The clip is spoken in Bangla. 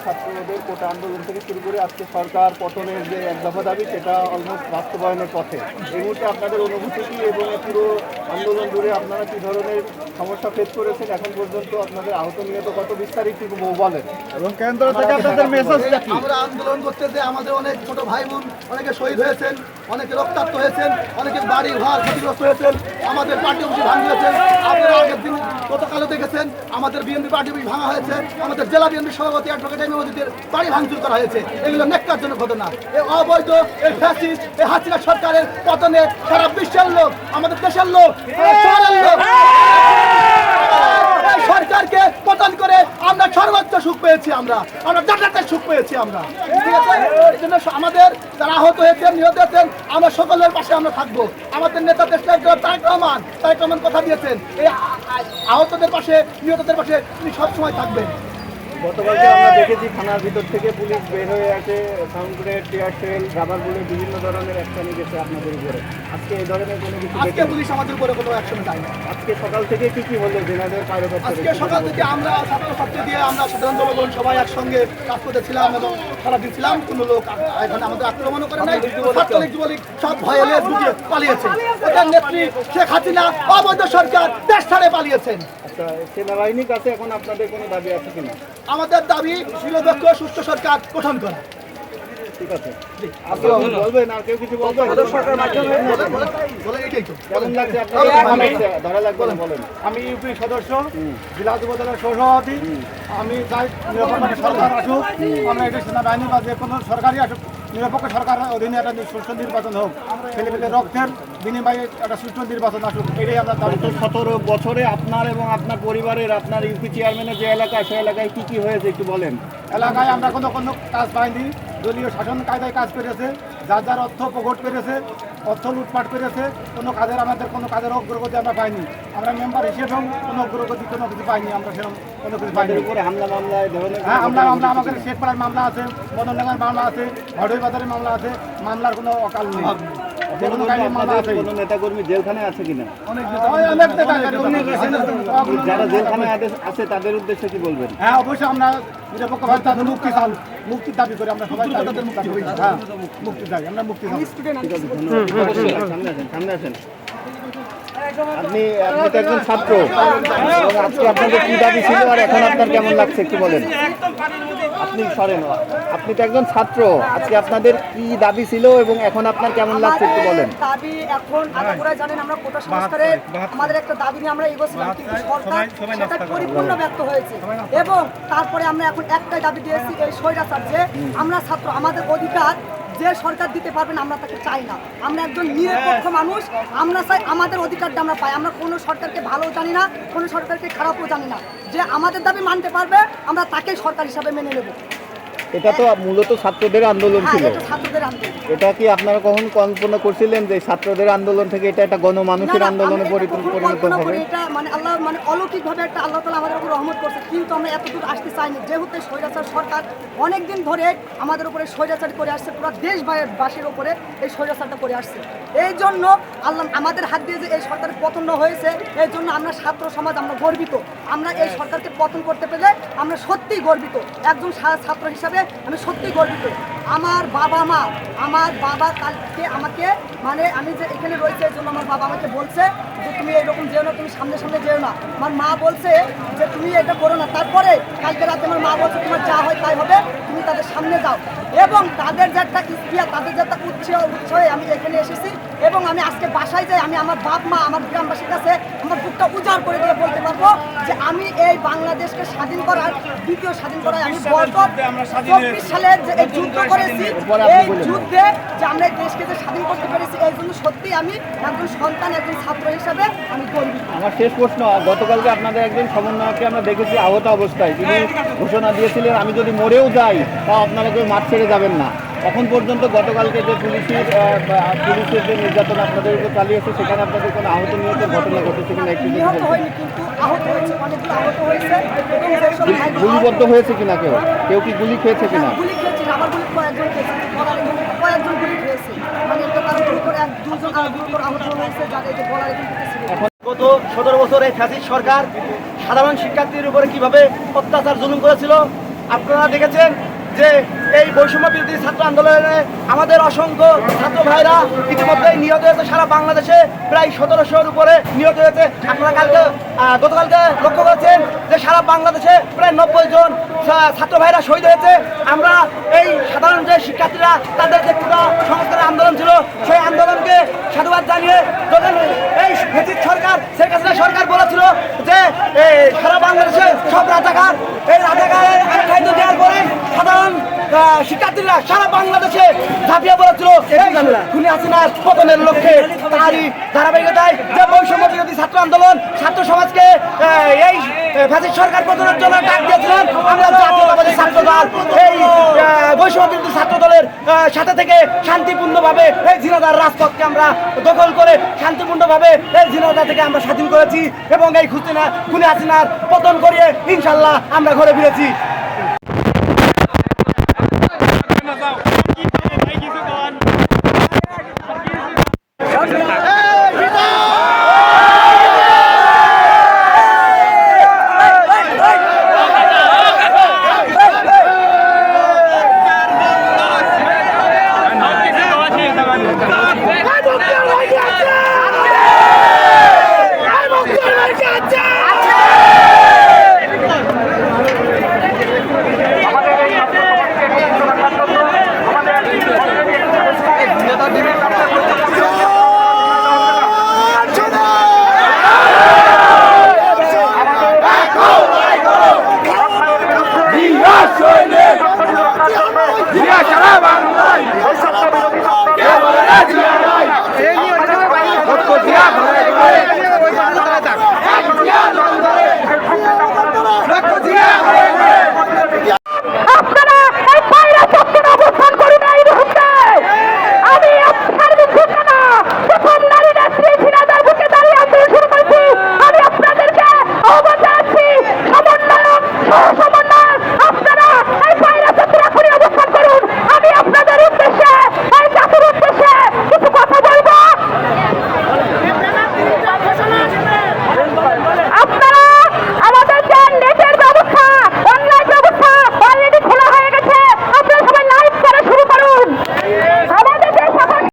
ছাত্রদের কোটা আন্দোলন থেকে শুরু করে আজকে সরকার পতনের যে এক দফা দাবি সেটা অলমোস্ট বাস্তবায়নের পথে। এই মুহূর্তে আপনাদের অনুভূতি কি এবং পুরো আন্দোলন জুড়ে আপনারা কী ধরনের সমস্যা ফেস করেছেন এখন পর্যন্ত? আপনাদের আহত নিহত কত বিস্তারিত বলেন এবং কেন্দ্র থেকে আপনাদের মেসেজটা কি? আমরা আন্দোলন করতে যে আমাদের অনেক ছোট ভাই বোন অনেকে শহীদ হয়েছেন, অনেকে রক্তাক্ত হয়েছেন, অনেকের বাড়ি ঘর ক্ষতিগ্রস্ত হয়েছেন, আমাদের পার্টি অফিস ভাঙিয়েছেন। আপনারা আগের দিন গতকালও দেখেছেন আমাদের বিএনপি পার্টি অফিস ভাঙা হয়েছে, আমাদের জেলা বিএনপি সভাপতি অ্যাডভোকেট এম মজিদের বাড়ি ভাঙচুর করা হয়েছে। এগুলো ন্যাক্কারজনক ঘটনা। এই অবৈধ এই ফ্যাসিস্ট এই হাসিনা সরকারের পতনে সারা বিশ্বের লোক, আমাদের দেশের লোক, শহরের লোক সরকারকে পতন করে আমরা সর্বোচ্চ সুখ পেয়েছি, আমরা জান্নাতের সুখ পেয়েছি আমরা। ঠিক আছে, এই জন্য আমাদের যারা আহত হয়েছেন নিহত হয়েছেন আমরা সকলের পাশে আমরা থাকবো। আমাদের নেতা দেশ তারেক রহমান কথা দিয়েছেন এই আহতদের পাশে নিহতদের পাশে তিনি সবসময় থাকবেন। গতকালকে আমরা দেখেছি থানার ভিতর থেকে পুলিশ বের হয়ে আসে, sound grenade, tear shell, rubber bullet বিভিন্ন ধরনের অ্যাকশন গেছে আপনাদের উপরে। আজকে এই ধরনের কোনো কিছু আজকে পুলিশ আমাদের উপরে কোনো অ্যাকশন দেয় না। আজকে সকাল থেকে কি হলো জেনারেল কার্যকর্তা? আজকে সকাল থেকে আমরা ছাত্রছাত্রী দিয়ে আমরা সাধারণ জনগণ সবাই একসঙ্গে কাজ করতেছিলাম এবং সারাদিন ছিলাম। কোনো লোক এখানে আমাদের আক্রমণও করে নাই। ছাত্রলীগ যুবলীগ সব ভয়ে লেজ গুটিয়ে পালিয়েছে। ওদের নেত্রী শেখ হাসিনা অবৈধ সরকার দেশ ছাড়ে পালিয়েছেন। আচ্ছা, সেনাবাহিনীর কাছে এখন আপনাদের কোনো দাবি আছে কিনা? আমাদের দাবি নিরপেক্ষ সুস্থ সরকার গঠন করা। ঠিক আছে, আপনি বলবেন আর কেউ কিছু বলবেন? আমি ইউপি সদস্য, জেলা যুবদলের সভাপতি। আমি চাই নিরপেক্ষ সরকার আসুক, আমরা এটা সেনাবাহিনী বা যে কোনো সরকারই আসুক, নিরপেক্ষ সরকারের অধীনে একটা সুষ্ঠু নির্বাচন হোক, ছেলেমেলে রক্তের বিনিময়ে একটা সুষ্ঠু নির্বাচন আসুক, এটাই আমরা দাবি। 17 বছরে আপনার এবং আপনার পরিবারের, আপনার ইউপি চেয়ারম্যানের যে এলাকা, সেই এলাকায় কি হয়েছে একটু বলেন। এলাকায় আমরা কোনো কাজ পাইনি। দলীয় শাসন কায়দায় কাজ করেছে, যার যার অর্থ প্রকট করেছে, অর্থ লুটপাট করেছে। কোনো কাজের অগ্রগতি আমরা পাইনি। আমরা মেম্বার হিসেবেও কোনো অগ্রগতি কোনো কিছু পাইনি। আমরা সেরকম কোনো কিছু পাইনি। উপরে হামলা মামলায় ধরনের মামলা আমাদের শেখপাড়ার মামলা আছে, মদনডাঙ্গার মামলা আছে, ভডই বাজারের মামলা আছে। মামলার কোনো অকাল নেই। কোনো নেতাকর্মী জেলখানায় আছে কিনা? অনেক যারা জেলখানায় আছে তাদের উদ্দেশ্যে কি বলবেন? হ্যাঁ, অবশ্যই আমরা নিরপেক্ষভাবে তাদের মুক্তির দাবি করি। আমরা সবাই মুক্তি চাই, আমরা মুক্তি চাই। সামনে আসেন। আপনি তো একজন ছাত্র, আজকে আপনাদের কি দাবি ছিল আর এখন আপনার কেমন লাগছে একটু বলেন। আপনি সরেন, আপনি তো একজন ছাত্র, আজকে আপনাদের কি দাবি ছিল এবং এখন আপনার কেমন লাগছে একটু বলেন। দাবি এখন আপনারা জানেন আমরা কোটা সংস্কারের আমাদের একটা দাবি নিয়ে আমরা এগোছিলাম, কিন্তু সরকার সেটা পরিপূর্ণ ব্যর্থ হয়েছে। এবং তারপরে আমরা এখন একটাই দাবি দিয়েছি, এই স্বৈরাচার যে আমরা ছাত্র, আমাদের অধিকার যে সরকার দিতে পারবেন আমরা তাকে চাই না। আমরা একজন নিরপেক্ষ মানুষ, আমরা চাই আমাদের অধিকারটা আমরা পাই। আমরা কোনো সরকারকে ভালো জানি না, কোনো সরকারকে খারাপও জানি না। যে আমাদের দাবি মানতে পারবে আমরা তাকেই সরকার হিসাবে মেনে নেব। এটা তো মূলত ছাত্রদের আন্দোলন ছিল। এটা কি আপনারা কখন কল্পনা করছিলেন যে ছাত্রদের আন্দোলন থেকে এটা একটা গণমানুষের আন্দোলনে পরিণত হবে? এটা আল্লাহ অলৌকিকভাবে একটা আল্লাহ তাআলা আমাদের উপর রহমত করছে, কিন্তু আমরা এতদূর আসতে চাইনি। যেহেতু স্বৈরাচার সরকার অনেকদিন ধরে আমাদের উপরে স্বৈরাচার করে আসছে, পুরো দেশবাসীর উপরে এই স্বৈরাচারটা করে আসছে। এই জন্য আল্লাহ আমাদের হাত দিয়ে যে এই সরকারের পতন হয়েছে, এই জন্য আমরা ছাত্র সমাজ আমরা গর্বিত। আমরা এই সরকারকে পতন করতে পেরে আমরা সত্যিই গর্বিত। একজন ছাত্র হিসাবে আমি সত্যি গর্বিত। আমার বাবা কালকে আমাকে মানে আমি যে এখানে রয়েছে এই জন্য আমার বাবা আমাকে বলছে যে তুমি এরকম যেও না, তুমি সামনে সামনে যেও না। আমার মা বলছে যে তুমি এটা করো না। তারপরে কালকে রাতে আমার মা বলছে তোমার যা হয় তাই হবে, তুমি তাদের সামনে যাও। এবং তাদের যে একটা ইস্পিয়া, তাদের যে একটা উৎসাহে আমি এখানে এসেছি। এবং আমি আজকে বাসায় যাই, আমি আমার বাপ মা আমার গ্রামবাসীর কাছে আমার বুকটা উজাড় করে দিয়ে বলতে পারবো যে আমি এই বাংলাদেশকে স্বাধীন করার দ্বিতীয় স্বাধীন করায় আমি বরকত 24 সালে যে এই যুদ্ধ করেছি, এই যুদ্ধে যে আমরা এই দেশকে যে স্বাধীন করতে পেরেছি, এই জন্য সত্যি আমি একজন সন্তান, একজন ছাত্র হিসাবে আমি গর্বিত। আমার শেষ প্রশ্ন, গতকালকে আপনাদের একজন সমন্বয়ককে আমরা দেখেছি আহত অবস্থায়, তিনি ঘোষণা দিয়েছিলেন আমি যদি মরেও যাই তা আপনারা কেউ মাঠ ছেড়ে যাবেন না। এখন পর্যন্ত গতকালকে যে পুলিশের যে নির্যাতন আপনাদের উপর চালিয়েছে, সেখানে আপনাদের কোনো আহত নিহতের ঘটনা ঘটেছে কিনা একটু যদি নিহত বলতেন। হয়নি, কিন্তু আহত হয়েছে, অনেকগুলো আহত হয়েছে। এবং যেসব ভাই গুলিবদ্ধ হয়েছে কিনা কেউ, কেউ কি গুলি খেয়েছে কিনা? গুলি খেয়েছে, আমার গুলি কয়েকজন খেয়েছে, কয়েকজন গুলি খেয়েছে। মানে এটা তার গুরুতর দুজন গুরুতর আহত হয়েছে, যাদের গলায় কিন্তু ছিল। গত 17 বছর এই ফ্যাসিস্ট সরকার সাধারণ শিক্ষার্থীর উপরে কিভাবে অত্যাচার জুলুম করেছিল আপনারা দেখেছেন। যে এই বৈষম্য বিরোধী ছাত্র আন্দোলনে আমাদের অসংখ্য ছাত্র ভাইরা ইতিমধ্যেই নিহত হয়েছে। সারা বাংলাদেশে প্রায় 1700-এর উপরে নিহত হয়েছে। আপনারা গতকালকে লক্ষ্য করেছেন যে সারা বাংলাদেশে প্রায় 90 জন ছাত্র ভাইরা শহীদ হয়েছে। আমরা এই সাধারণ যে শিক্ষার্থীরা তাদের যে পুরো সংস্কারের আন্দোলন ছিল, সেই আন্দোলনকে সাধুবাদ জানিয়ে যখন এই ফ্যাসিস্ট সরকার, শেখ হাসিনা সরকার বলেছিল যে সারা বাংলাদেশে সব রাজাকার, এই রাজাকারের আখ্যায়িত দেওয়ার পরে সাধারণ শিক্ষার্থীরা সারা বাংলাদেশে ঝাঁপিয়ে পড়েছিল খুনি হাসিনার পতনের লক্ষ্যে। তারই ধারাবাহিকতায় যে বৈষম্য বিরোধী ছাত্র আন্দোলন ছাত্র সমাজকে এই ফ্যাসিস্ট সরকার পতনের জন্য ডাক দিয়েছিলেন। আমরা জাতীয়তাবাদী ছাত্র দল এই বৈষম্য বিরোধী ছাত্র দলের সাথে থেকে শান্তিপূর্ণভাবে এই ঝিনাইদহের রাজপথকে আমরা দখল করে শান্তিপূর্ণভাবে এই ঝিনাইদহ থেকে আমরা স্বাধীন করেছি এবং এই খুনি হাসিনার পতন করিয়ে ইনশাল্লাহ আমরা ঘরে ফিরেছি। সারা বাংলায়